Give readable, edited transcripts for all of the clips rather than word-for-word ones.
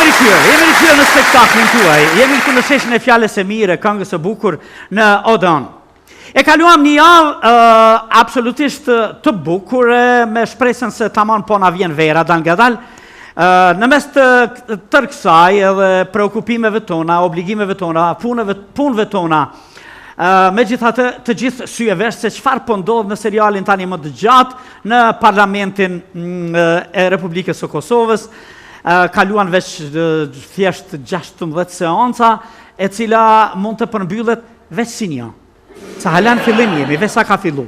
Jemi rikthyer në spektaklin tuaj. Jemi këtu në sheshin e fjalës së mire, këngës së bukur në Odon. E kaluam një javë absolutisht të bukur me shpresën se tamam po na vjen vera dal nga dal. Në mes të tërë kësaj edhe preokupimeve tona, obligimeve tona, punëve tona, megjithatë të gjithë syeve se çfarë po ndodh në serialin tani më të gjatë në Parlamentin e Republikës së Kosovës. Kaluan veç thjesht 16 seanca, e cila mund të përmbyllet veç si një. Sa halan fillim jemi, veç sa ka fillu.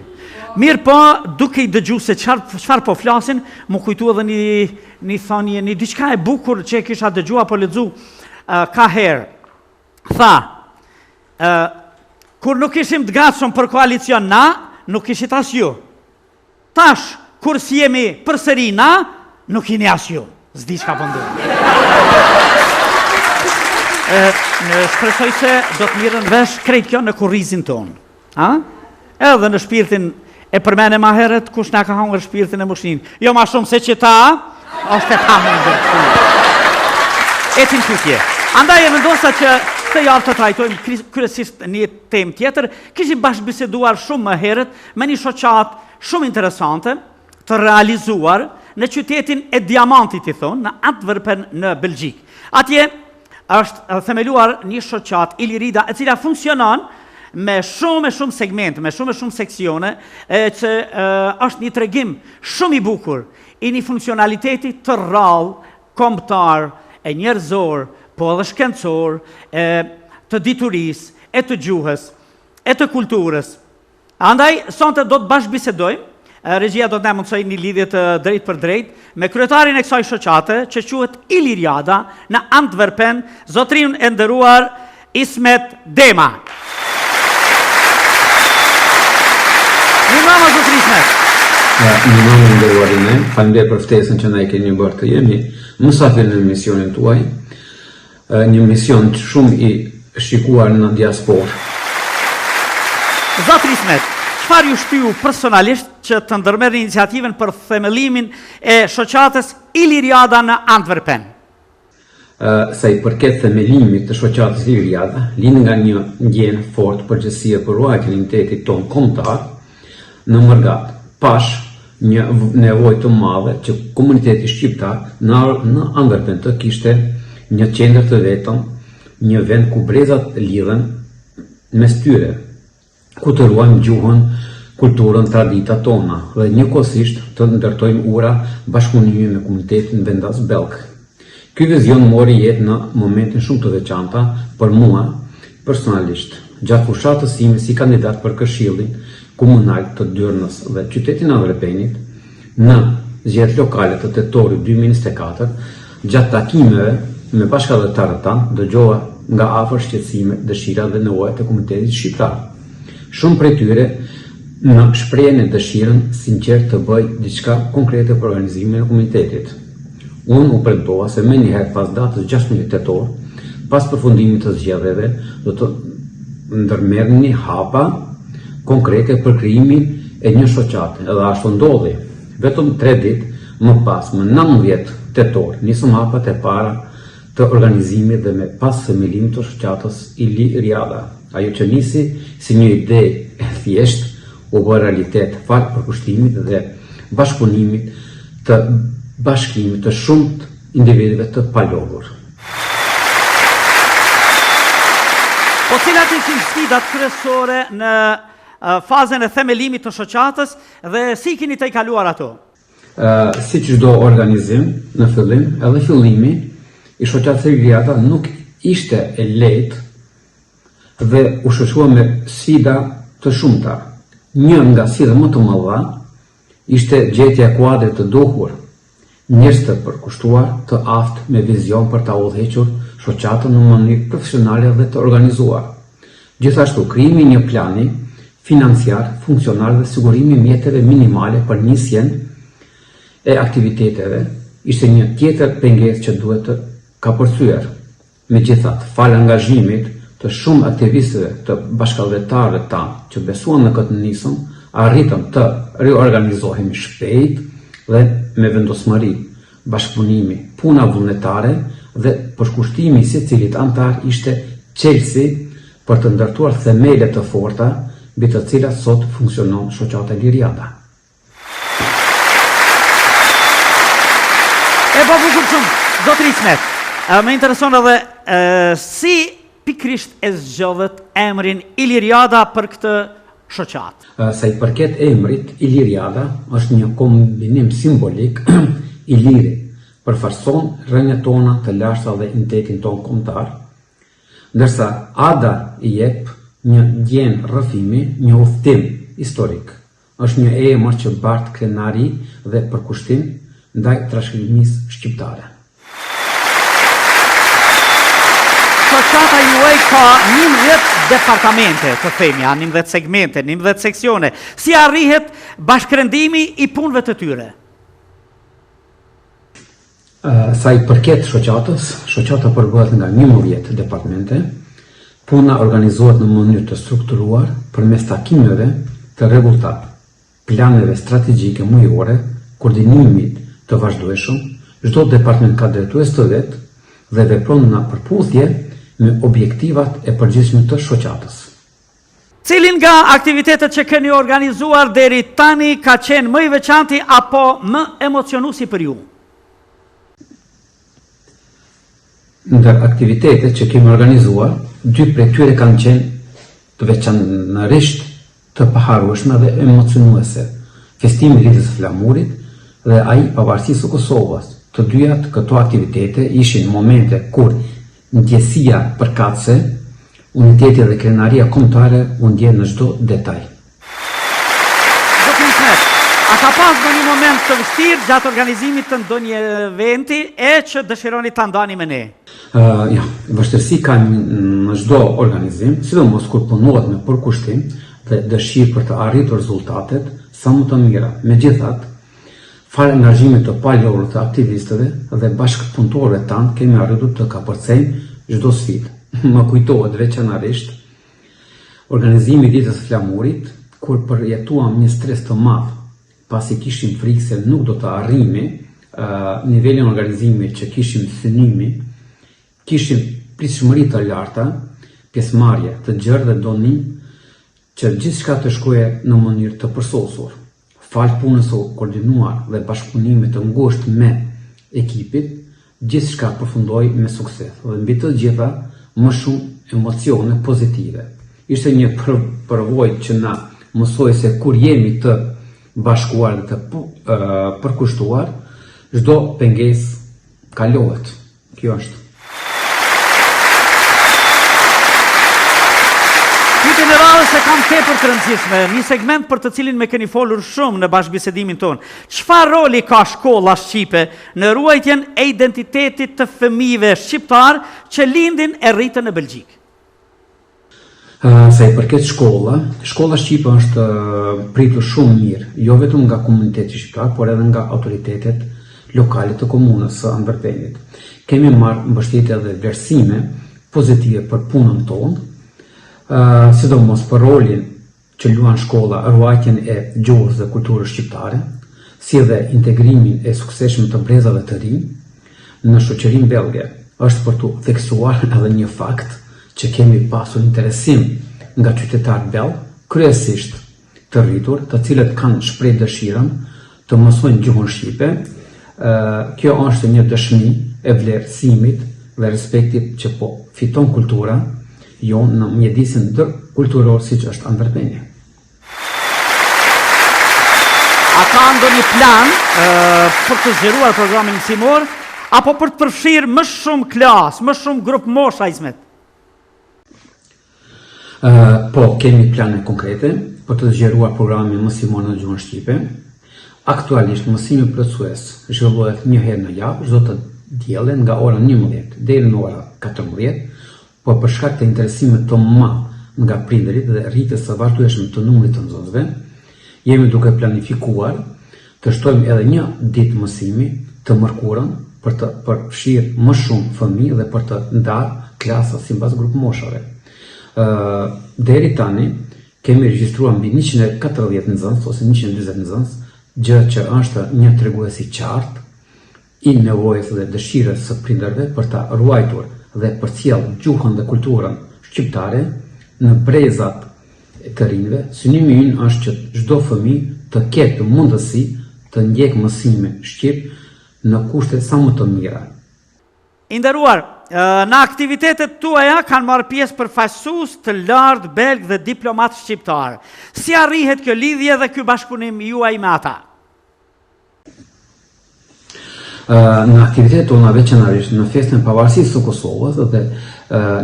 Mirë po, duke i dëgju se çfarë po flasin, më kujtu edhe një thënie, një diçka e bukur që e kisha dëgju apo lexu ka herë. Tha, kur nuk ishim të gatshëm për koalicion na, nuk ishit as ju. Tash, kur si jemi përsëri na, nuk jeni as ju. Zdi çka po ndodh. Shpresoj se do të mirën vesh krejt kjo në kurrizin ton. Edhe në shpirtin e përmene ma herët, kush na ka hangër shpirtin e mushin. Jo ma shumë se që ta, është e pa mundur. Etin tutje. Andaj e vendosa që të javë të trajtojmë kryesisht një temë tjetër, kishim bashkëbiseduar shumë më herët me një shoqat shumë interesante, të realizuar në qytetin e Diamantit i thonë, në Antwerpen në Belgjik. Atje është themeluar një shoqat Ilirida e cila funksionon me shumë segmente, me shumë seksione, që është një tregim shumë i bukur i një funksionaliteti të rrallë, kombëtar, e njerëzor, po edhe shkencor, të diturisë, e të gjuhës, e të kulturës. Andaj, sonte do të bashkëbisedojmë, regjia do të na mundsoj një lidhje të drejt për drejt me kryetarin e kësaj shoqate që quhet Iliriada në Antwerpen, zotrin e nderuar Ismet Dema. Mirëmbrëma zotri Ismet. Mirëmbrëma nderuarinë, faleminderit për ftesën që na e keni bërë të jemi mysafir në misionin tuaj. Një mision shumë i shikuar në diasporë. Zotri Ismet, çfarë ju shpiu personalisht që të ndërmerrni iniciativën për themelimin e shoqatës Iliriada në Antwerpen? Sa i përket themelimit të shoqatës Iliriada, lind nga një ndjenjë fort përgjegjësie për ruajtjen e identitetit ton kombëtar në Mërgat, pash një nevojë të madhe që komuniteti shqiptar në Antwerpen të kishte një qendër të vetëm, një vend ku brezat lidhen mes tyre, ku të ruajmë gjuhën, kulturën, traditat tona dhe njëkohësisht të ndërtojmë ura bashkëpunimi me komunitetin vendas belg. Ky vizion mori jetë në momentin shumë të veçanta për mua personalisht, gjatë fushatës sime si kandidat për Këshillin Komunal të Dyrnës dhe qytetin Antwerpenit në zgjedhjet lokale të tetorit 2024, gjatë takimeve me bashkëdhëtarët tanë dëgjova nga afër shqetësime, dëshira dhe nevojat e komunitetit shqiptar. Shumë prej tyre në shprehjen e dëshirën sinqert të bëj diçka konkrete për organizimin e komunitetit. Unë u premtova se më njëherë pas datës 16 tetor, pas përfundimit të zgjedhjeve, do të ndërmerrni hapa konkrete për krijimin e një shoqate, edhe ashtu ndodhi. Vetëm 3 ditë më pas, më 19 tetor, nisëm hapat e para të organizimit dhe me pas themelimit të shoqatës Iliriada. Ajo që nisi si një ide e thjesht, u bë realitet fal përkushtimit dhe bashkëpunimit të bashkimit të shumët individëve të palodhur. Po cilat ishin sfidat kryesore në fazën e themelimit të shoqatës dhe si keni të kaluar ato? Si çdo organizim, në fillim, edhe fillimi i shoqatës Iliriada nuk ishte e lehtë dhe u shoqua me sfida të shumta. Një nga sfidat më të mëdha ishte gjetja e kuadrit të duhur, njerëz të përkushtuar, të aftë me vizion për ta udhëhequr shoqatën në mënyrë profesionale dhe të organizuar. Gjithashtu krijimi i një plani financiar, funksional dhe sigurimi i mjeteve minimale për nisjen e aktiviteteve ishte një tjetër pengesë që duhet të kapërcyer. Megjithatë, fal angazhimit të shumë aktivistëve të bashkëdhëtarëve tanë që besuan në këtë nisëm, arritëm të riorganizohemi shpejt dhe me vendosmëri, bashkëpunimi, puna vullnetare dhe përshkushtimi i secilit antar ishte çelësi për të ndërtuar themele të forta mbi të cilat sot funksionon shoqata Liriada. E po bukur shumë, zotër Ismet, më intereson edhe si pikrisht e zgjodhet emrin Iliriada për këtë shoqat. Sa I përket emrit, Iliriada është një kombinim simbolik Iliri, përfaqëson rrënjët tona të lashta dhe intetin ton kombëtar, ndërsa Ada I jep një ndjen rrëfimi, një udhtim historik. Është një emër që bart krenari dhe përkushtim ndaj trashëgimisë shqiptare. Shoqata juaj ka 11 departamente, të themi, 11 segmente, 11 seksione. Si arrihet bashkërendimi I punëve të tyre? Sa I përket shoqatës, shoqata përgohet nga 11 departamente. Puna organizohet në mënyrë të strukturuar përmes takimeve të rregullta, planeve strategjike mujore, koordinimit të vazhdueshëm. Çdo departament ka drejtues të vet dhe vepron në përputhje me objektivat e përgjithshme të shoqatës. Cilin nga aktivitetet që keni organizuar deri tani ka qenë më I veçanti apo më emocionuesi për ju? Ndër aktivitetet që kemi organizuar, 2 prej tyre kanë qenë të veçanërisht të paharrueshme dhe emocionuese. Festimi I Ditës së Flamurit dhe ai pavarësisë së Kosovës. Të dyja këto aktivitete ishin momente kur ndjesia përkatëse, uniteti dhe krenaria kombëtare u ndjen në çdo detaj. Zotër Ismet, a ka pas ndonjë moment të vështirë gjatë organizimit të ndonjë eventi që dëshironi ta ndani me ne? Ja, vështirësi ka në çdo organizim, sidomos kur punohet me përkushtim dhe dëshirë për të arritur rezultatet sa më të mira. Megjithatë, fal angazhimit të palodhur të aktivistëve dhe bashkëpunëtorëve tanë kemi arritur të kapërcejmë çdo sfidë. Më kujtohet veçanërisht organizimi I Ditës së Flamurit, kur përjetuam një stres të madh, pasi kishim frikë se nuk do të arrijmë nivelin e organizimit që kishim synimi. Kishim pritshmëri të larta, pjesëmarrje të gjerë dhe donim që gjithçka të shkoje në mënyrë të përsosur. Fal punës së koordinuar dhe bashkëpunimit të ngushtë me ekipit, gjithçka përfundoi me sukses dhe mbi të gjitha më shumë emocione pozitive. Ishte një përvojë që na mësoi se kur jemi të bashkuar dhe të përkushtuar, çdo pengesë kalohet. Kjo është. Pyetjen e radhës e kam tepër të rëndësishme, një segment për të cilin me keni folur shumë në bashkëbisedimin tonë. Çfarë roli ka shkolla shqipe në ruajtjen e identitetit të fëmijëve shqiptar që lindin e rriten në Belgjik? Sa I përket shkolla shqipe është pritur shumë mirë, jo vetëm nga komuniteti shqiptar, por edhe nga autoritetet lokale të komunës së Antverpenit. Kemi marrë mbështetje dhe vlerësime pozitive për punën tonë, sidomos për rolin që luan shkolla ruajtjen e gjuhës dhe kulturës shqiptare, si dhe integrimin e suksesshëm të brezave të rinj në shoqërinë belge. Është për të theksuar edhe një fakt që kemi pasur interesim nga qytetarë belg, kryesisht të rritur, të cilët kanë shprehur dëshirën të mësojnë gjuhën shqipe. Kjo është një dëshmi e vlerësimit dhe respektit që po fiton kultura jonë në mjedisin ndërkulturor siç është Antverpeni. A ka ndonjë plan për të zgjeruar programin mësimor apo për të përfshirë më shumë klasë, më shumë grup mosha, Ismet? Po, kemi plane konkrete për të zgjeruar programin mësimor në gjuhën shqipe. Aktualisht mësimi plotësues zhvillohet një herë në javë, çdo të diellën nga ora 11 deri në ora 14, por për shkak të interesimit të madh nga prindërit dhe rritjes së vazhdueshme të numrit të nxënësve, jemi duke planifikuar të shtojmë edhe një ditë mësimi të mërkurën për të përfshirë më shumë fëmijë dhe për të ndarë klasa sipas grup moshave. Deri tani kemi regjistruar mbi 140 nxënës ose 140 nxënës, gjë që është një tregues I qartë i nevojës dhe dëshirës së prindërve për ta ruajtur dhe përcjell gjuhën dhe kulturën shqiptare në brezat e të rinjve, synimi ynë është që çdo fëmijë të ketë mundësi të ndjekë mësime shqip në kushte sa më të mira. Inderuar, në aktivitetet tuaja kanë marrë pjesë përfaqësues të lartë belg dhe diplomat shqiptar. Si arrihet kjo lidhje dhe ky bashkëpunim juaj me ata? Në aktivitetet tona veçanërisht në festën e pavarësisë së Kosovës dhe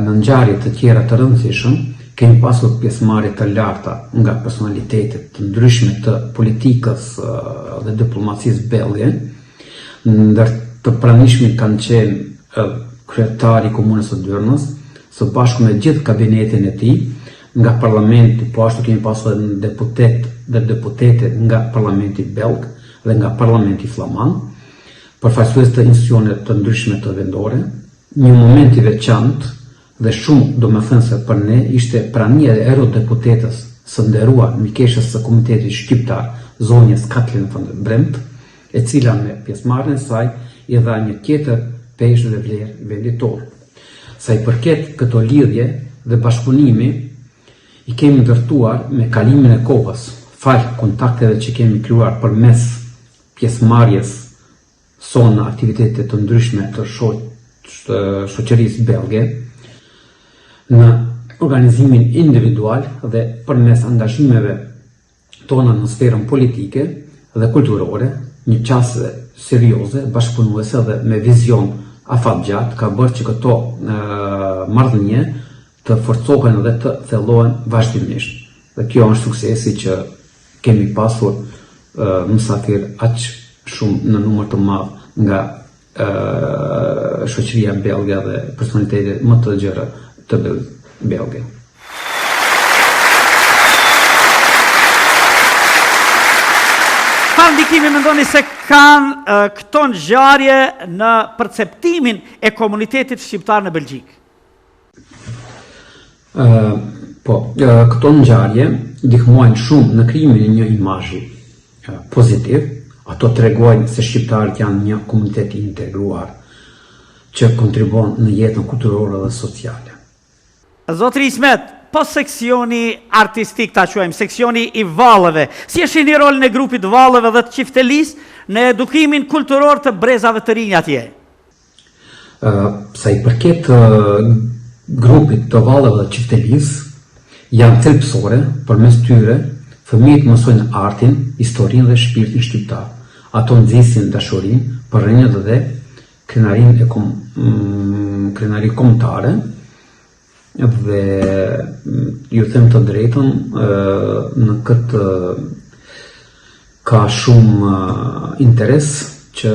në ngjarje të tjera të rëndësishëm, kemi pasur pjesëmarrje të larta nga personalitetet të ndryshme të politikës dhe diplomacisë belge, ndër të pranishmit kanë qenë kryetari i Komunës së Dyrnës, së bashku me gjithë kabinetin e tij, nga parlamenti, po ashtu kemi pasur deputet dhe deputete nga parlamenti belg dhe nga parlamenti flamand, përfaqësues të institucione të ndryshme të vendore. Një moment i veçantë dhe shumë domethënëse për ne ishte prania e eurodeputetës së nderuar mikeshës së Komunitetit Shqiptar, zonjës Katlin van der Bremt, e cila me pjesëmarrjen e saj i dha një tjetër peshë dhe vlerë venditor. Sa i përket këto lidhje dhe bashkëpunimi, i kemi ndërtuar me kalimin e kohës, fal kontakteve që kemi krijuar përmes pjesëmarrjes sonë në aktivitete të ndryshme të shoqërisë belge, në organizimin individual dhe përmes angazhimeve tona në sferën politike dhe kulturore, një qasje serioze, bashkëpunuese dhe me vizion afatgjatë ka bërë që këto marrëdhënie të forcohen dhe të thellohen vazhdimisht. Dhe kjo është suksesi që kemi pasur mysafir aq shumë në numër të madh nga shoqëria belge dhe personalitetet më të gjera të belge. Çfarë ndikimi mendoni se kanë këto ngjarje në perceptimin e komunitetit shqiptar në Belgjik? Këto ngjarje ndihmojnë shumë në krijimin e një imazhi pozitiv. Ato tregojnë se shqiptarët janë një komunitet i integruar që kontribuon në jetën kulturore dhe sociale. Zotri Ismet, po seksioni artistik ta quajmë, seksioni i vallëve, si e shihni rolin e grupit vallëve dhe të qiftelisë në edukimin kulturor të brezave të rinj atje? Sa i përket grupit të vallëve dhe qiftelisë, janë thelbësore, përmes tyre fëmijët mësojnë artin, historinë dhe shpirtin shqiptar. Ato nxisin dashurinë për rrënjët dhe krenarinë kombëtare, dhe ju them të drejtën, në këtë ka shumë interes që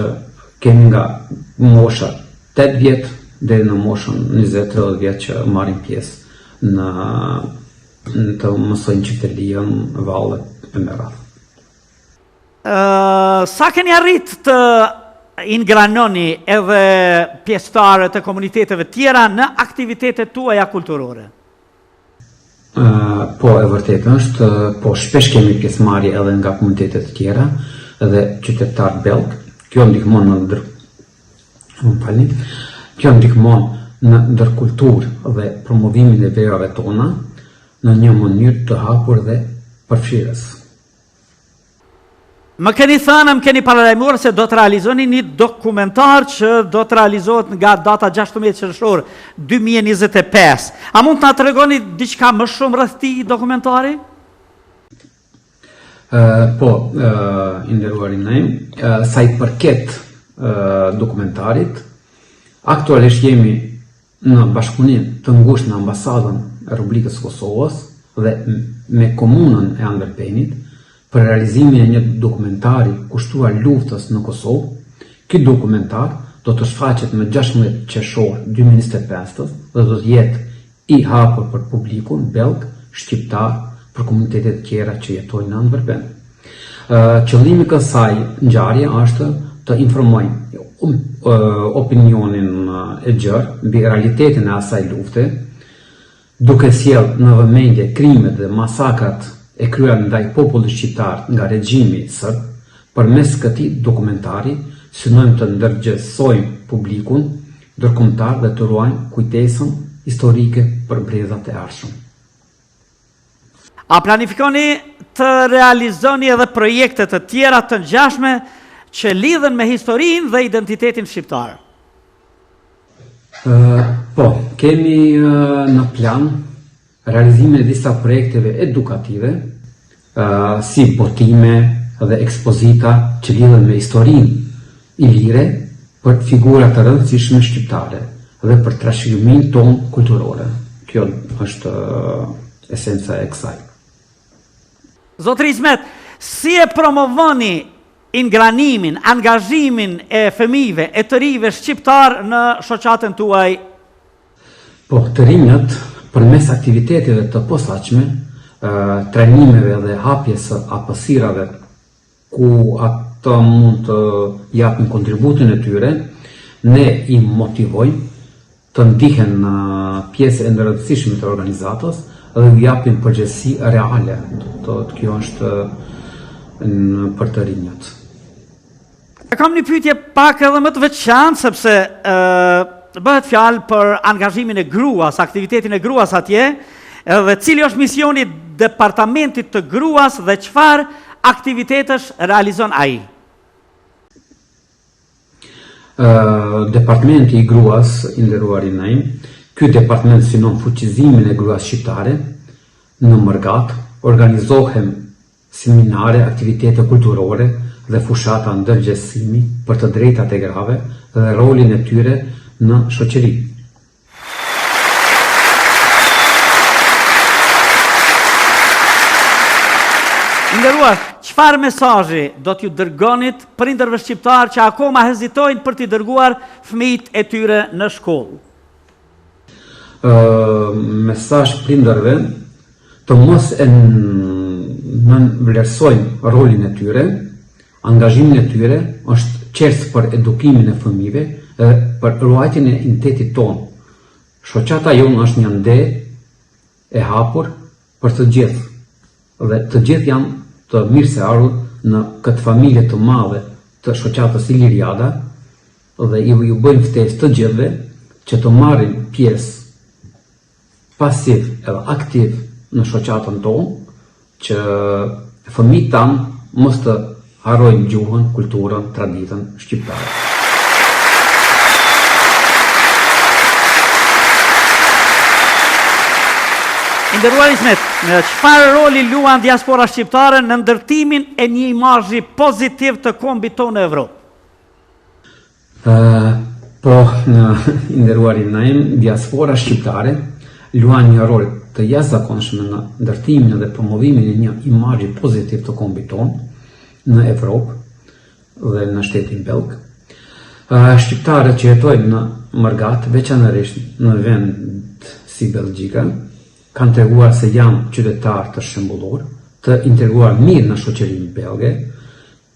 kemi nga mosha 8 vjet deri në moshën 20-30 vjet që marrin pjesë në të mësojnë qytetëlinë, vallet e me radhë. Sa keni arrit të ingranoni edhe pjesëtarë të komuniteteve tjera në aktivitetet tuaja kulturore? Po, e vërtet është, po shpesh kemi pjesëmarrje edhe nga komunitetet tjera edhe qytetar belg. Kjo ndihmon në ndërkulturë dhe promovimin e verave tona në një mënyrë të hapur dhe përfshirës. Më keni thënë, më keni paralajmëruar se do të realizoni një dokumentar që do të realizohet nga data 16 qershor 2025. A mund të na tregoni diçka më shumë rreth këtij dokumentari? Nderuar Naim, sa i përket dokumentarit, aktualisht jemi në bashkëpunim të ngushtë në ambasadën e Republikës së Kosovës dhe me komunën e Antwerpenit për realizimin e një dokumentari kushtuar luftës në Kosovë. Ky dokumentar do të shfaqet më 16 qershor 2025 dhe do të jetë i hapur për publikun belg, shqiptar, për komunitetet tjera që jetojnë në Antwerpen. Qëllimi i kësaj ngjarje është të informojnë opinionin e gjerë mbi realitetin e asaj lufte, duke sjellë në vëmendje krimet dhe masakrat e kryer ndaj popullit shqiptar nga regjimi serb. Përmes këtij dokumentari synojmë të ndërgjegjësojmë publikun ndërkombëtar dhe të ruajmë kujtesën historike për brezat e ardhshëm. A planifikoni të realizoni edhe projekte të tjera të ngjashme që lidhen me historinë dhe identitetin shqiptar? Po, kemi në plan realizimin e disa projekteve edukative, si botime dhe ekspozita që lidhen me historinë ilire për figura të rëndësishme shqiptare dhe për trashëgiminë tonë kulturore. Kjo është esenca e kësaj. Zotëri Ismet, si e promovoni ingranimin, angazhimin e fëmijëve, e të rijve shqiptar në shoqatën tuaj? Po, të rinjët, përmes aktiviteteve të posaçme, trajnimeve dhe hapjes së hapësirave ku ata mund të japin kontributin e tyre, ne i motivojmë të ndihen në pjesë e rëndësishme të organizatës dhe u japin përgjegjësi reale. Kjo është për të rinjët. Kam një pyetje pak edhe më të veçantë, sepse bëhet fjalë për angazhimin e gruas, aktivitetin e gruas atje, edhe cili është misioni i departamentit të gruas dhe çfarë aktivitetesh realizon ai? Departamenti i gruas, i nderuari Naim, ky departament synon fuqizimin e gruas shqiptare në Mërgat, organizohen seminare, aktivitete kulturore dhe fushata ndërgjegjësimi për të drejtat e grave dhe rolin e tyre në shoqëri. Nderuar, çfarë mesazhi do t'ju dërgonit prindërve shqiptar që akoma hezitojnë për t'i dërguar fëmijët e tyre në shkollë? Mesazh prindërve të mos e vlerësojnë rolin e tyre, angazhimin e tyre është qers për edukimin e fëmijëve dhe për ruajtjen e identitetit tonë. Shoqata jonë është një ande e hapur për të gjithë dhe të gjithë janë të mirë se ardhur në këtë familje të madhe të shoqatës Iliriada dhe ju bëjmë ftesë të gjithëve që të marrin pjesë pasiv edhe aktiv në shoqatën tonë, që fëmijët tanë mos të harrojnë gjuhën, kulturën, traditën shqiptare. Nderuar Ismet, çfarë roli luan diaspora shqiptare në ndërtimin e një imazhi pozitiv të kombit tonë në Evropë? Po, nderuar Naim, diaspora shqiptare luan një rol të jashtëzakonshëm në ndërtimin dhe promovimin e një imazhi pozitiv të kombit tonë në Evropë dhe në shtetin belg. Shqiptarët që jetojnë në Mërgat, veçanërisht në vend si Belgjika, kanë treguar se janë qytetarë të shembullor, të integruar mirë në shoqërinë belge,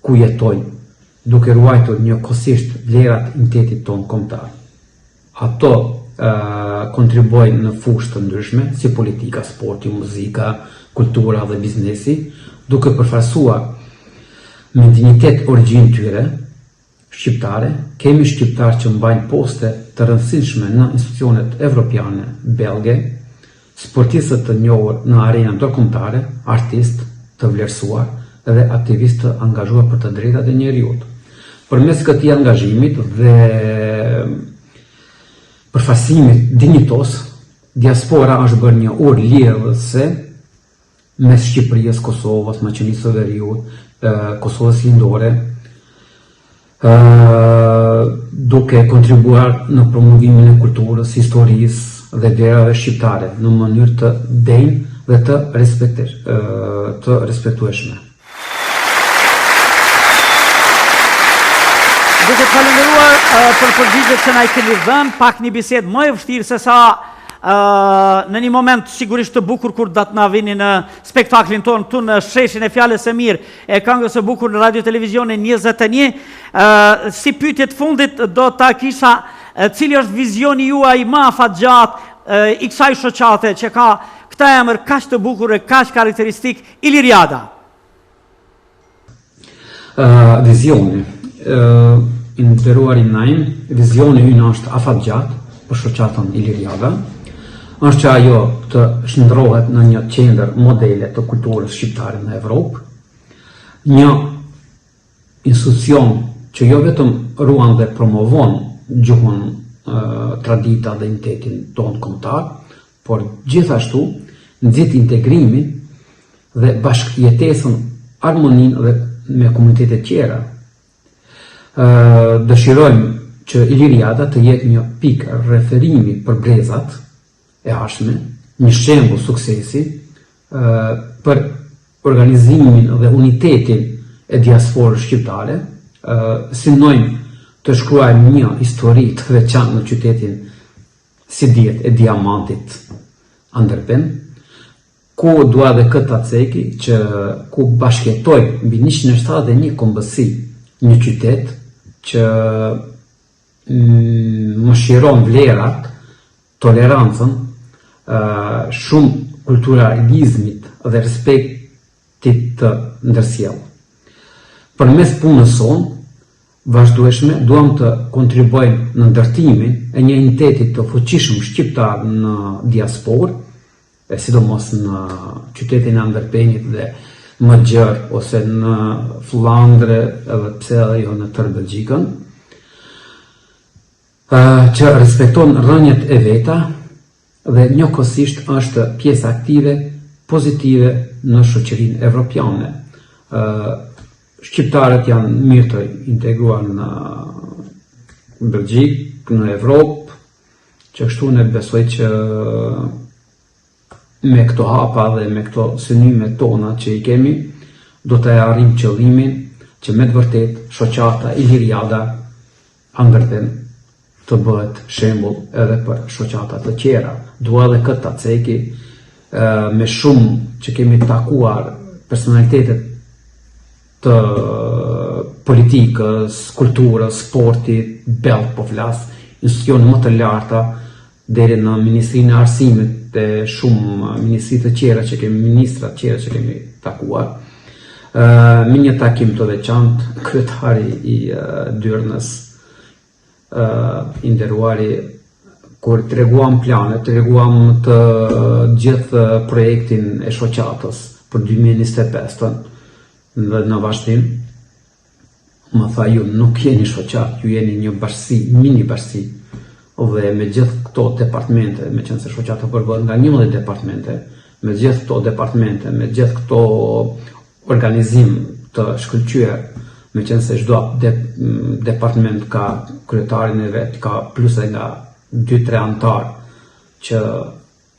ku jetojnë, duke ruajtur njëkohësisht vlerat e identitetit tonë kombëtar. Ato kontribuojnë në fushë të ndryshme, si politika, sporti, muzika, kultura dhe biznesi, duke përfaqësuar me dinjitet origjinë tyre shqiptare. Kemi shqiptarë që mbajnë poste të rëndësishme në institucionet evropiane belge, sportistët të njohur në arenën ndërkombëtare, artistë të vlerësuar dhe aktivistë të angazhuar për të drejtat e njerëzit. Përmes këtij angazhimit dhe përfaqësimit dinjitos, diaspora është bërë një urë lidhëse mes Shqipërisë, Kosovës, Maqedonisë së Veriut, Kosovës Lindore, duke kontribuar në promovimin e kulturës, historisë dhe vlerave shqiptare në mënyrë të denjë dhe të respektueshme. Duke të falenderuar për përgjigjet që na i keni dhënë, pak një bisedë më e vështirë se sa në një moment sigurisht të bukur kur datë na vini në spektaklin tonë tu në Sheshin e Fjalës së Mirë e këngës së bukur në Radio Televizionin 21. Si pyetje të fundit do ta kisha, cili është vizioni juaj më afatgjatë i kësaj shoqate që ka këtë emër kaq të bukur e kaq karakteristik, Iliriada? Vizioni. i nderuari Naim, vizioni ynë është afatgjat për shoqatën Iliriada, është që ajo të shndrohet në një qendër modele të kulturës shqiptare në Evropë, një institucion që jo vetëm ruan dhe promovon gjuhën, tradita dhe identitetin tonë kombëtar, por gjithashtu nxit integrimin dhe bashkëjetesën, harmoninë dhe me komunitetet tjera. Dëshirojmë që Iliriada të jetë një pikë referimi për brezat e ashme, një shembull suksesi për organizimin dhe unitetin e diasporës shqiptare, synojmë të shkruajmë një histori të veçantë në qytetin, si dihet, e diamantit Anderpen, ku dua dhe këtë ceki që ku bashkëjetojmë mbi 171 kombësi, një qytet që mëshiron vlerat, tolerancën, shumë kulturalizmit dhe respektit të ndërsjellë. Përmes punës sonë, vazhdueshme, duam të kontribuojmë në ndërtimin e një entiteti të fuqishëm shqiptar në diasporë, e sidomos në qytetin e Anderpenit dhe më gjerë ose në Flandre edhe pse edhe jo në tërë Belgjikën, që respekton rrënjët e veta dhe njëkohësisht është pjesë aktive, pozitive në shoqërinë evropiane. Shqiptarët janë mirë të integruar në Belgjikë, në Evropë, që kështu ne besoj që me këto hapa dhe me këto synime tona që i kemi, do të arrijm qëllimin që me të vërtet shoqata Iliriada Anderpen të bëhet shembull edhe për shoqata të tjera. Dua edhe këtë ta ceki, me shumë që kemi takuar personalitetet të politikës, kulturës, sportit, belt po flas, institucione më të larta, deri në Ministrinë e Arsimit e shumë ministri të tjera që kemi, ministra të tjera që kemi takuar. Me një takim të veçantë, kryetari i Dyrnës, i nderuari, kur treguam planet, treguam të gjithë projektin e shoqatës për 2025 dhe në vazhdim, më tha ju nuk jeni shoqat, ju jeni një bashkësi, mini bashkësi, dhe me gjithë këto departmente, me qenë se shoqata përbëhet nga 11 departamente, me gjithë këto departamente, me gjithë këto organizim të shkëlqyer, me qenë se çdo departament ka kryetarin e vet, ka plus e nga 2-3 antar që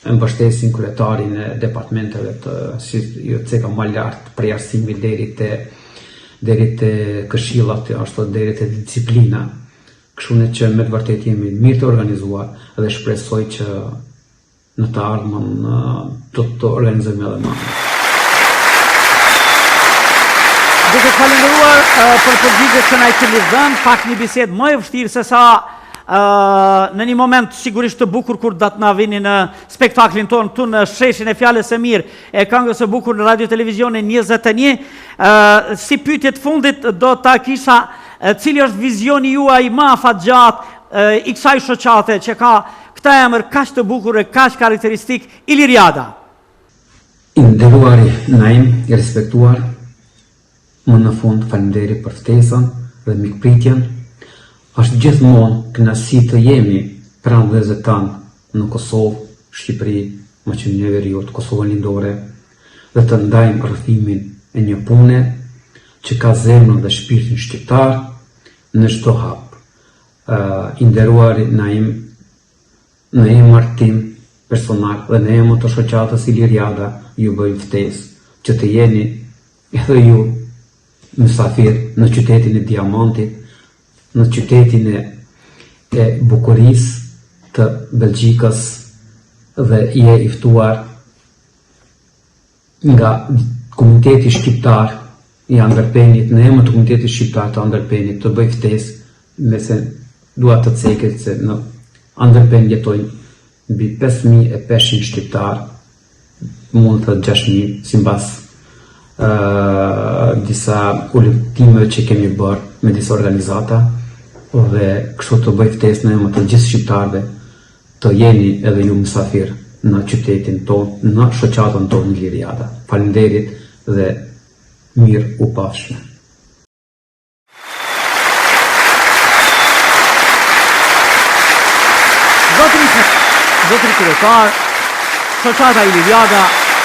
e mbështesin kryetarin e departamenteve të si jo ceka më lart prej arsimit deri te këshillat, ashtu deri te disiplina. Kështu ne që me të vërtet jemi mirë të organizuar dhe shpresoj që në të ardhmen do të organizojmë edhe më. Duke falenderuar për përgjigjet që na i keni dhënë, pak një bisedë më e vështirë se sa në një moment sigurisht të bukur kur datë na vini në spektaklin tonë këtu në sheshin e Fjalës së Mirë e këngës së bukur në Radio Televizionin 21, si pyetje të fundit do ta kisha, cili është vizioni juaj më afatgjatë i kësaj shoqate që ka këtë emër kaq të bukur e kaq karakteristik, Iliriada? I nderuari Naim, i respektuar, më në fund faleminderit për ftesën dhe mikpritjen. Është gjithmonë kënaqësi të jemi pranë vëllezërve tanë në Kosovë, Shqipëri, Maqedoni e Veriut, Kosovën lindore, dhe të ndajmë rrethimin e një pune që ka zemrën dhe shpirtin shqiptar në çdo hap. I nderuari Naim, në emër tim personal dhe në emër të shoqatës Iliriada, ju bëjmë ftesë që të jeni edhe ju mysafir në qytetin e Diamantit, në qytetin e bukurisë të Belgjikës dhe je i ftuar nga komuniteti shqiptar i Anderpenit, në emër të komunitetit shqiptar të Anderpenit, të bëj ftesë, me se dua të ceket se në Anderpen jetojnë mbi 5500 shqiptar, mund të 6000 sipas disa ultimeve që kemi bërë me disa organizata, dhe kështu të bëj ftesën e më të gjithë shqiptarëve të jeni edhe ju mysafir në qytetin tonë, në shoqatën tonë në Liriada. Faleminderit dhe mirë u pafshme. Zotri kryetar, shoqata e Liriada,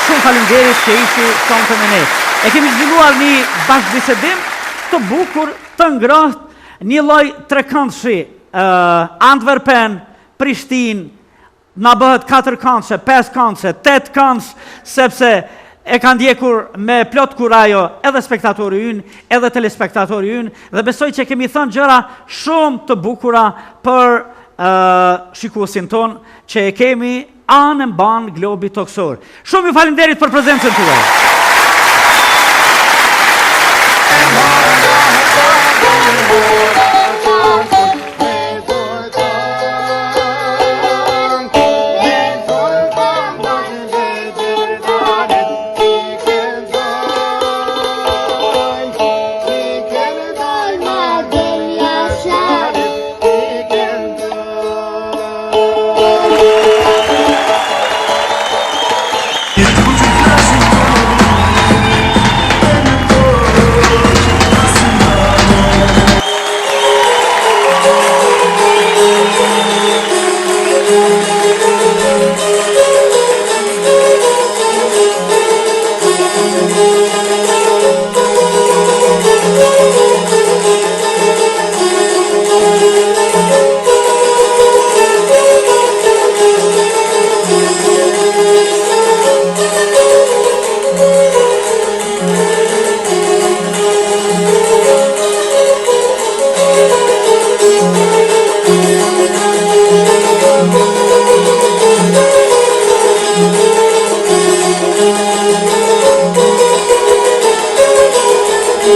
shumë faleminderit që ishi sonte me ne. E kemi zhvilluar një bashkëbisedim të bukur, të ngrohtë, një lloj trekëndshi, Antwerpen, Prishtinë, na bëhet 4 këndshë, 5 këndshë, 8 këndshë, sepse e kanë ndjekur me plot kurajo edhe spektatori ynë, edhe telespektatori ynë, dhe besoj që kemi thënë gjëra shumë të bukura për shikuesin ton që e kemi anë mban globi toksor. Shumë ju faleminderit për prezencën tuaj.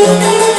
Thank you.